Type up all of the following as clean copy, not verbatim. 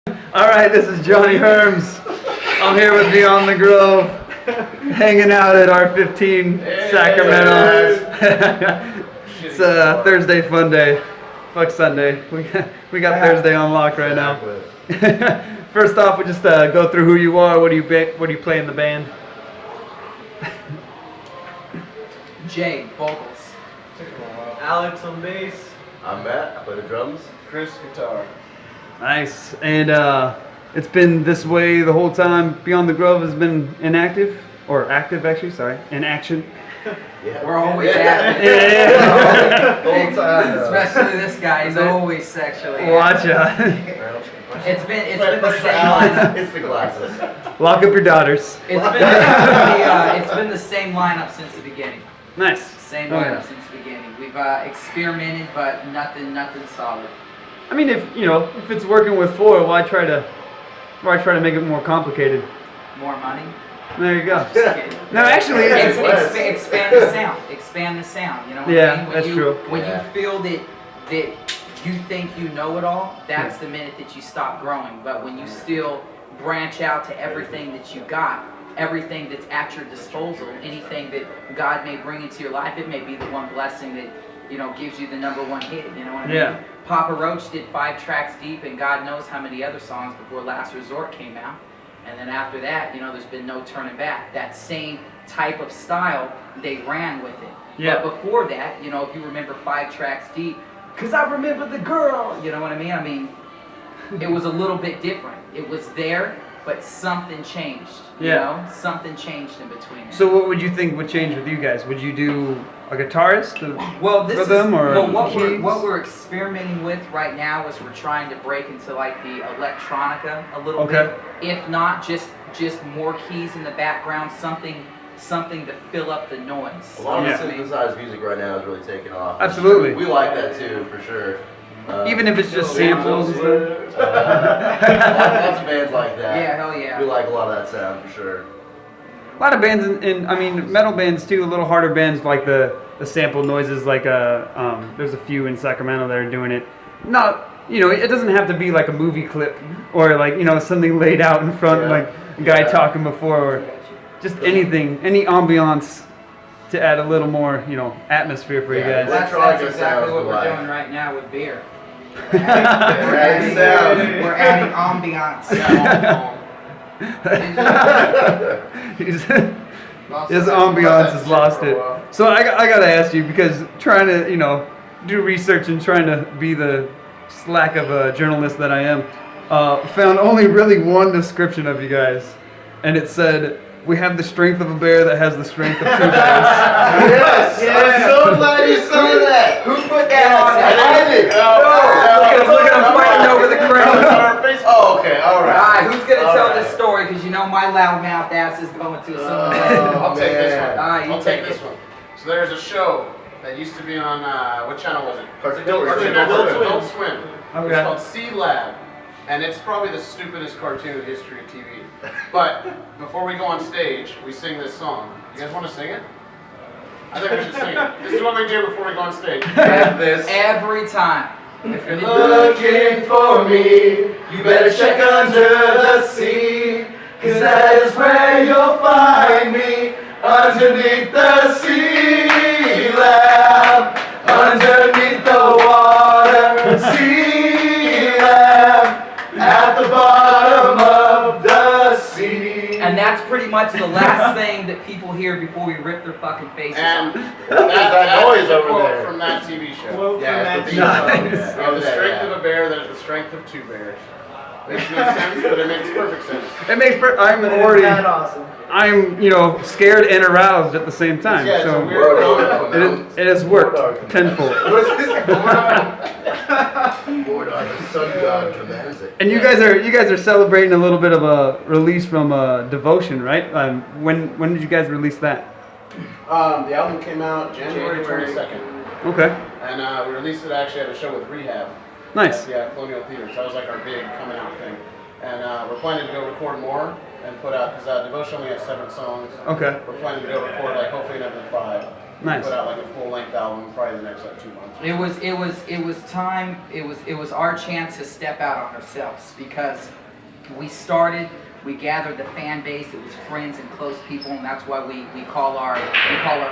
All right, this is Johnny Herms. I'm here with Beyond the Grove, hanging out at R15 Sacramento. It's a Thursday fun day. Fuck Sunday. We got Thursday on lock right now. First off, we just go through who you are. What do you play in the band? Jay, vocals. Alex on bass. I'm Matt, I play the drums. Chris, guitar. Nice. And it's been this way the whole time. Beyond the Grove has been inactive, or active actually, sorry, in action. Yeah. We're always active. Yeah. The whole time. Especially this guy, he's always sexually active. Watch out. It's been the same lineup. It's the glasses. Lock up your daughters. It's been the same lineup since the beginning. Nice. Same Oh, lineup yeah. since the beginning. We've experimented, but nothing solid. I mean, if it's working with four, why try to make it more complicated? More money. There you go. Just kidding. No, actually, it's Expand the sound. Expand the sound. You know what Yeah, I mean? that's true. When Yeah. you feel that you think you know it all, that's the minute that you stop growing. But when you still branch out to everything that you got, everything that's at your disposal, anything that God may bring into your life, it may be the one blessing that gives you the #1 hit. You know what I mean? Yeah. Papa Roach did 5 tracks deep, and God knows how many other songs before Last Resort came out. And then after that, there's been no turning back. That same type of style, they ran with it. Yeah. But before that, if you remember 5 tracks deep, because I remember the girl, you know what I mean? I mean, it was a little bit different. It was there, but something changed. Something changed in between. So what would you think would change with you guys? Would you do a guitarist? Rhythm or what keys? we're experimenting with right now is we're trying to break into like the electronica a little Okay. bit. If not, just more keys in the background, something to fill up the noise. A lot of Yeah. synthesized music right now is really taking off. Absolutely. We like that too, for sure. Even if it's just samples and stuff? Lots of bands like that. Yeah, hell yeah. We like a lot of that sound, for sure. A lot of bands, I mean, metal bands too, a little harder bands like the sample noises, like there's a few in Sacramento that are doing it. Not, it doesn't have to be like a movie clip or like, something laid out in front, Yeah. like a guy talking before, or just anything, any ambiance to add a little more, atmosphere for you Yeah, guys. That's Electronica exactly sounds what we're like- doing right now with beer. We're We're adding ambiance. His ambiance has lost it. So I gotta ask you, because trying to do research and trying to be the slack of a journalist that I am, found only really one description of you guys, and it said, "We have the strength of a bear that has the strength of 2 bears." Yes! I'm so glad you said that! Who put that on there? I did! Look at him fighting over the crowd. Oh, okay, alright. Alright, who's gonna tell Alright. this story? Because my loudmouth ass is going to assume I'll take this one. Alright, you I'll take take this it. one. So there's a show that used to be on, what channel was it? Cartoon Adult Swim. Okay. It's called C Lab. And it's probably the stupidest cartoon in history of TV. But before we go on stage, we sing this song. You guys want to sing it? I think we should sing it. This is what we do before we go on stage. Every time. If you're looking for me, you better check under the sea, 'cause that is where you'll find me, underneath the sea lab, underneath the water, sea lab, at the bottom of the sea. And that's pretty much the last thing that people hear before we rip their fucking faces And off. that's noise a over quote there? from that TV show. Yeah, it's the theme Nice. song. We have the strength of a bear that is the strength of 2 bears. Makes no sense, but it makes perfect sense. It makes I'm scared and aroused at the same time. Yeah, it's a So weird it has worked tenfold. Lord, the sun god commands it. And you guys are celebrating a little bit of a release from Devotion, right? When did you guys release that? The album came out January 22nd. Okay, And we released it actually at a show with Rehab. nice. Yeah, Colonial Theater. So that was like our big coming out thing. And we're planning to go record more and put out, because Devotion only has 7 songs. Okay. We're planning to go record like hopefully another 5. Nice. Put out like a full-length album probably the next like 2 months. It was our chance to step out on ourselves because we gathered the fan base. It was friends and close people, and that's why we call our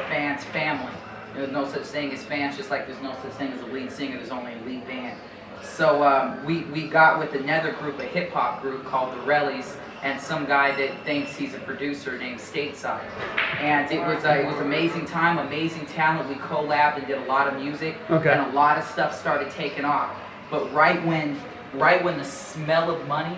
fans family. There's no such thing as fans, just like there's no such thing as a lead singer. There's only a lead band. So we got with another group, a hip hop group called the Rellies, and some guy that thinks he's a producer named Stateside. And it was amazing time, amazing talent. We collabed and did a lot of music, Okay. and a lot of stuff started taking off. But right when the smell of money,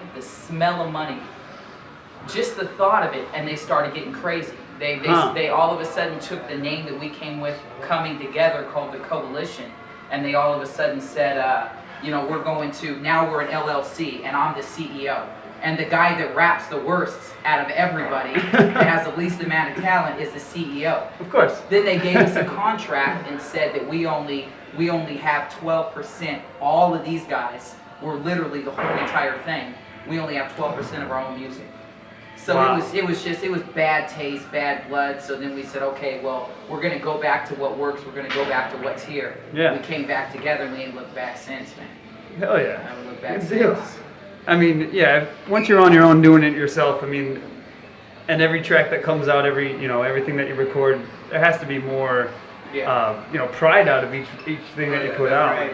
just the thought of it, and they started getting crazy. They all of a sudden took the name that we came with coming together called the Coalition, and they all of a sudden said, we're going to, now we're an LLC, and I'm the CEO. And the guy that raps the worst out of everybody, that has the least amount of talent, is the CEO. Of course. Then they gave us a contract and said that we only have 12%. All of these guys were literally the whole entire thing. We only have 12% of our own music. So wow. it was bad taste, bad blood. So then we said, okay, well, we're gonna go back to what works. We're gonna go back to what's here. Yeah. We came back together, and we ain't looked back since, man. Hell yeah. Haven't looked back Good deal. since. I mean, yeah, once you're on your own doing it yourself, I mean, and every track that comes out, everything that you record, there has to be more, pride out of each thing that you put out. Right,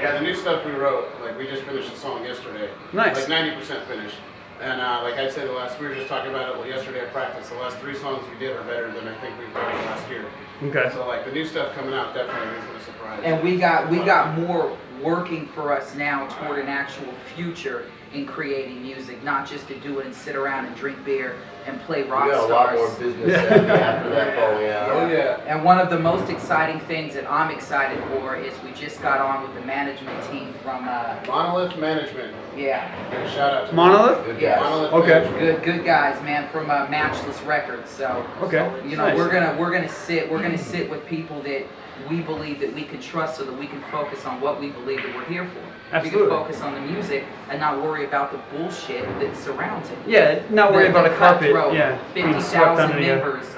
yeah, the new stuff we wrote, like we just finished a song yesterday. Nice. Like 90% finished. And like I said, we were just talking about it yesterday at practice. The last 3 songs we did are better than I think we've done last year. Okay. So like the new stuff coming out definitely isn't a surprise. And we got more working for us now toward an actual future in creating music, not just to do it and sit around and drink beer and play rock We got a lot more stars. business after that falling out. Oh yeah. And one of the most exciting things that I'm excited for is we just got on with the management team from Monolith Management. yeah. Give a shout out to Monolith? Good Yeah. guys. Monolith Okay. Management. Good guys, man, from Matchless Records. So Okay. nice. we're gonna sit with people that we believe that we can trust, so that we can focus on what we believe that we're here for. Absolutely. We can focus on the music and not worry about the bullshit that surrounds it. Yeah, not worry about a carpet. Cutthroat, Yeah, being swept 50,000 under you. members.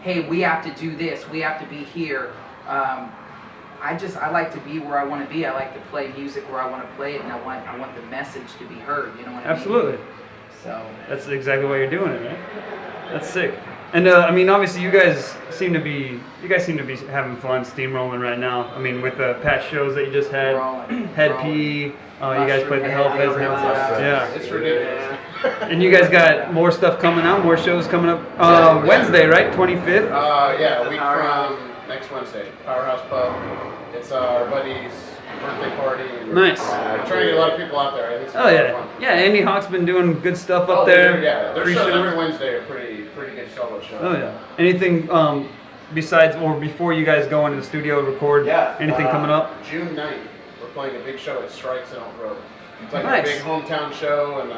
Hey, we have to do this. We have to be here. I like to be where I want to be. I like to play music where I want to play it, and I want the message to be heard. You know what I mean? Absolutely. So That's exactly why you're doing it, right? That's sick. And I mean, obviously, you guys seem to be having fun, steamrolling right now. I mean, with the past shows that you just had, Rolling. Head P, you guys played the Hellfest. Yeah. It's ridiculous. And you guys got more stuff coming out, more shows coming up. Wednesday, right? 25th. Yeah, a week from next Wednesday, Powerhouse Pub. It's our buddy's birthday party. And Nice. we're trying to get a lot of people out there. I think it's Oh gonna be a lot yeah, of fun. yeah. Andy Hawk's been doing good stuff up Oh, there. Yeah, their Free shows shows. every Wednesday are pretty good solo shows. Oh yeah. Anything besides or before you guys go into the studio to record? Yeah. Anything coming up? June 9th, we're playing a big show at Strikes in Elk Grove. It's like Nice. a big hometown show, and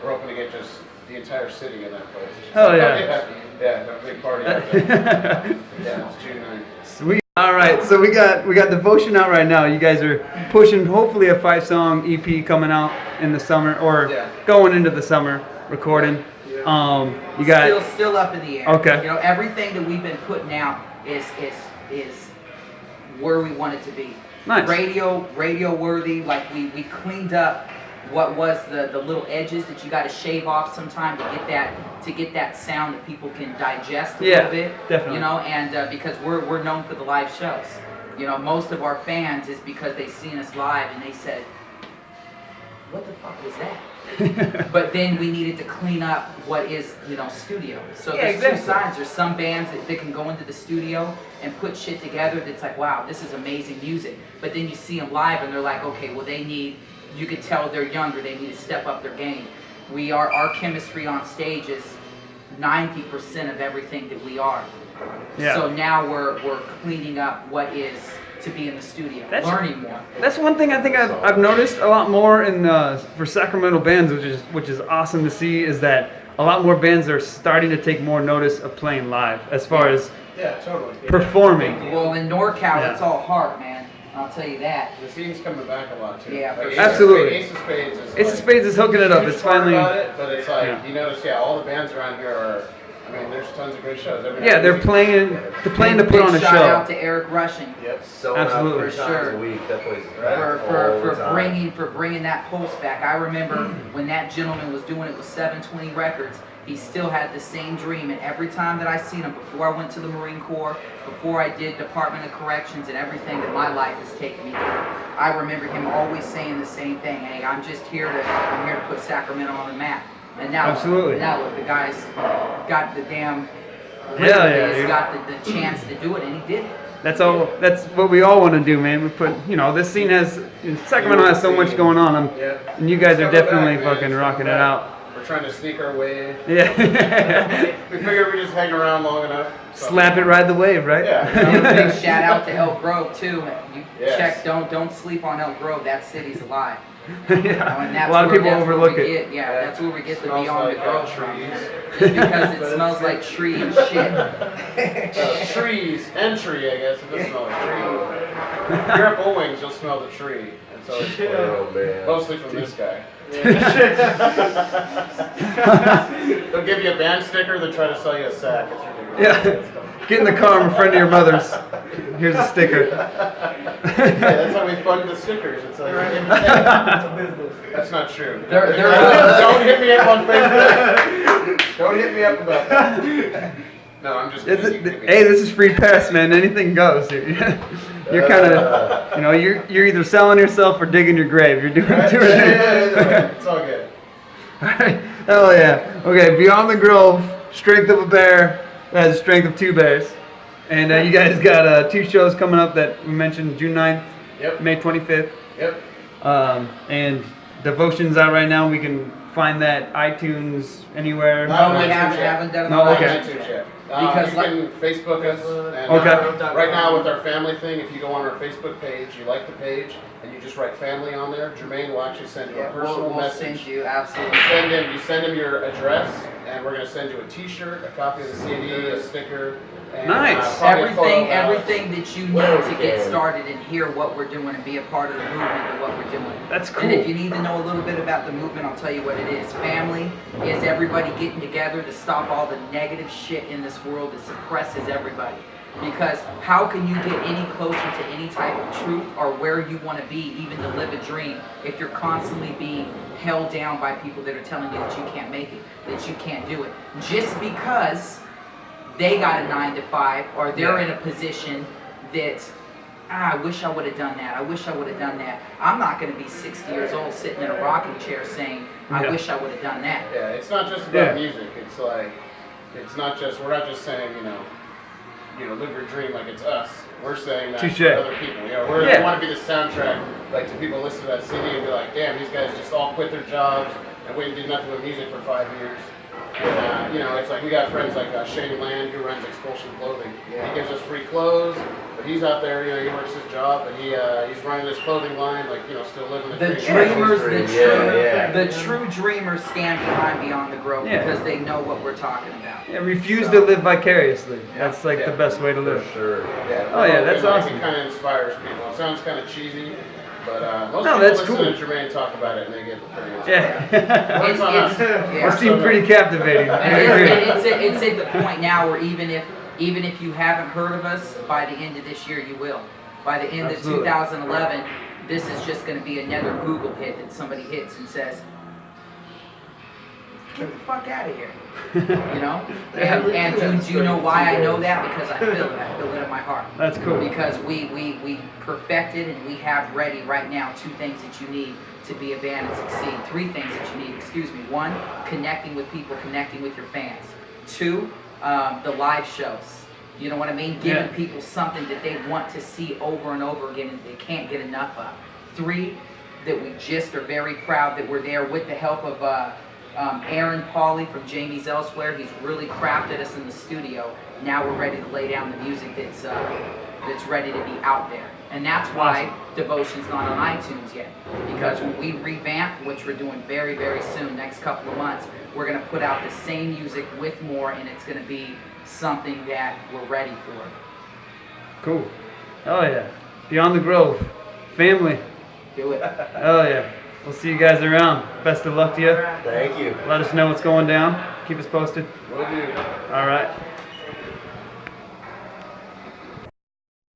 we're hoping to get just the entire city in that place. Hell yeah. Yeah, have a big party out there. Yeah, it's June 9th. Sweet. All right, so we got Devotion out right now. You guys are pushing hopefully a 5-song EP coming out in the summer or going into the summer recording. You got still up in the air. Okay. You know, everything that we've been putting out is where we want it to be. Nice. Radio worthy. Like we cleaned up what was the little edges that you got to shave off sometime to get that sound that people can digest a little bit. Definitely. You know, and because we're known for the live shows. You know, most of our fans is because they seen us live and they said, "What the fuck was that?" But then we needed to clean up what is, studio. So there's exactly. two sides. There's some bands that can go into the studio and put shit together that's like, wow, this is amazing music. But then you see them live and they're like, okay, well you could tell they're younger, they need to step up their game. Our chemistry on stage is 90% of everything that we are. Yeah. So now we're cleaning up what is to be in the studio, learning more. That's one thing I think I've noticed a lot more in for Sacramento bands, which is awesome to see, is that a lot more bands are starting to take more notice of playing live as far as totally. performing. Well, in NorCal, it's all hard, man. I'll tell you that. The scene's coming back a lot too. Yeah, for Like, sure. Absolutely. Ace of Spades is Ace of Spades is hooking it up. It's huge part finally. about it, but it's like Yeah. you notice, all the bands around here are. I I mean, there's tons of great shows. Every Yeah, night they're music- playing to put on a Shout out show. to Eric Rushing. Yep. Selling out Absolutely. 3 For times sure. a week. That place is For, packed all the time. for bringing that pulse back. I remember when that gentleman was doing it with 720 Records, he still had the same dream, and every time that I seen him, before I went to the Marine Corps, before I did Department of Corrections and everything that my life has taken me through, I remember him always saying the same thing, hey, I'm here to put Sacramento on the map. And now, Absolutely. now look, the guy's got the damn, Yeah, he's dude. got the chance to do it, and he did it. That's what we all want to do, man. We put, this scene Sacramento has so much going on, Yeah. and you guys are It's coming definitely back, man. fucking It's rocking coming it back. out. We're trying to sneak our way. Yeah. We figured we just hang around long enough. so- Slap it, ride the wave, right? And a big shout out to Elk Grove too. You Yes. check, don't sleep on Elk Grove. That city's alive. Yeah. And that's A lot of where- people that's where overlook we it. Get, yeah, that's where we get the Smells Beyond like, the Grove from. trees. Just because it smells like tree and shit. Trees and tree, I guess. It does smell like tree. If you're at Bullwings, you'll smell the tree. And so it's Oh, man. mostly from this guy. They'll give you a band sticker, they'll try to sell you a sack. It's ridiculous. Yeah. Get in the car in front of your mother's. Here's a sticker. Yeah, that's how we fund the stickers. It's like, that's not true. Don't hit me up on Facebook. Don't hit me up about that. No, I'm just kidding. Hey, this is free press, man. Anything goes here. You're kind of, you're either selling yourself or digging your grave. You're doing two or Yeah, it's all good. Alright. Hell yeah. Okay, Beyond the Grove, Strength of a Bear, that has Strength of 2 Bears. And you guys got 2 shows coming up that we mentioned, June 9th, Yep. May 25th. Yep. And Devotion's out right now. We can find that iTunes anywhere. No, No, we iTunes yet. haven't done it No, on okay. iTunes. iTunes yet. Because you can Facebook us. And, Okay. right now with our family thing, if you go on our Facebook page, you like the page, and you just write family on there, Jermaine will actually send you a Yeah, personal we'll message. send you absolutely. You send him your address, and we're going to send you a T-shirt, a copy of the CD, a sticker. And, Nice. probably a photo Everything that you need Well, to get started and hear what we're doing and be a part of the movement of what we're doing. That's cool. And if you need to know a little bit about the movement, I'll tell you what it is. Family is everybody getting together to stop all the negative shit in this world that suppresses everybody. Because how can you get any closer to any type of truth or where you want to be, even to live a dream, if you're constantly being held down by people that are telling you that you can't make it, that you can't do it, just because they got a 9 to 5 or they're in a position that I wish I would have done that. I wish I would have done that. I'm not going to be 60 years old sitting in a rocking chair saying, I wish I would have done that. Yeah, it's not just about Yeah. music. It's like, we're not just saying, live your dream like it's us. We're saying that Touche. for other people. We want to be the soundtrack, like to people listen to that CD and be like, damn, these guys just all quit their jobs and went and did nothing but music for 5 years. And, it's like we got friends like Shane Land who runs Expulsion Clothing. He gives us free clothes, but he's out there, he works his job, but he's running his clothing line, like, still living the The dream. dreamers, Yeah. the true dreamers stand behind Beyond the Grove Yeah. because they know what we're talking about. Yeah, refuse to live vicariously. That's like Yeah. the best way to For live. sure. Yeah. Oh, yeah, that's awesome. It kind of inspires people. It sounds kind of cheesy, but most No, people that's listen cool. to Jermaine talk about it and they get pretty inspired. Yeah. Works on us. That seemed pretty captivating. I agree. It's at the point now where even if you haven't heard of us, by the end of this year you will. By the end Absolutely. of 2011, this is just going to be another Google hit that somebody hits and says, "Get the fuck out of here." And do you know why I know that? Because I feel it. I feel it in my heart. That's cool. Because we perfected and we have ready right now 2 things that you need to be a band and succeed. 3 things that you need, excuse me. 1, connecting with people, connecting with your fans. 2, the live shows. You know what I mean? Giving people something that they want to see over and over again and they can't get enough of. 3, that we just are very proud that we're there with the help of Aaron Pauley from Jamie's Elsewhere. He's really crafted us in the studio. Now we're ready to lay down the music that's ready to be out there. And that's why Devotion's not on iTunes yet. Because when we revamp, which we're doing very, very soon, next couple of months, we're going to put out the same music with more, and it's going to be something that we're ready for. Cool. Oh yeah. Beyond the Grove. Family. Do it. Oh yeah. We'll see you guys around. Best of luck to you. Thank you. Let us know what's going down. Keep us posted. Will do. All right.